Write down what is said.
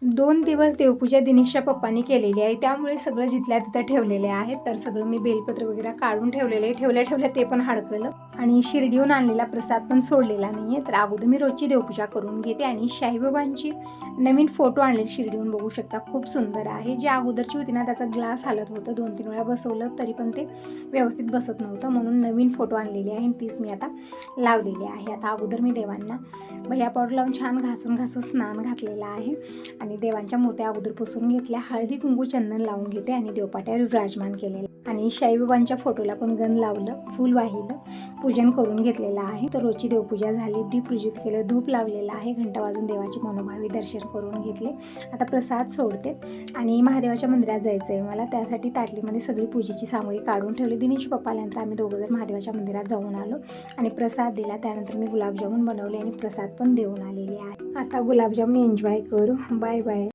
2 दिवस देवपूजा दिनेशच्या पप्पांनी केलेली आहे, त्यामुळे सगळं जिथल्या तिथं ठेवलेले आहे. तर सगळं मी बेलपत्र वगैरे काढून ठेवलेले आहे. ठेवल्या ते पण हडकलं आणि शिर्डीहून आणलेला प्रसाद पण सोडलेला नाही आहे. तर अगोदर मी रोजची देवपूजा करून घेते आणि साईबाबांची नवीन फोटो आणले शिर्डीहून, बघू शकता खूप सुंदर आहे. जी अगोदरची होती ना त्याचा ग्लास हालत होतं, 2-3 वेळा बसवलं तरी पण ते व्यवस्थित बसत नव्हतं, म्हणून नवीन फोटो आणलेली आहे आणि तीच मी आता लावलेली आहे. आता अगोदर मी देवांना भैया पावडर लावून छान घासून स्नान घातलेलं आहे आणि देवांच्या मूर्त्या अगोदर पुसून घेतल्या, हळदी कुंकू चंदन लावून घेते आणि देवपाट्यावर विराजमान केलेलं आणि साईबाबांच्या फोटोला पण गंध लावलं, फूल वाहिलं, पूजन करून घेतलेलं आहे. तर रोजची देवपूजा झाली, दीप पूजित केलं, धूप लावलेला आहे, घंटा वाजून देवाची मनोभावी दर्शन करून घेतले. आता प्रसाद सोडते आणि महादेवाच्या मंदिरात जायचं आहे मला, त्यासाठी ताटलीमध्ये सगळी पूजेची सामग्री काढून ठेवली. दिनेश पप्पा आल्यानंतर आम्ही दोघं जर महादेवाच्या मंदिरात जाऊन आलो आणि प्रसाद दिला. त्यानंतर मी गुलाबजामुन बनवले आणि प्रसाद पण देऊन आलेली आहे. आता गुलाबजामुन एन्जॉय करू. Bye bye.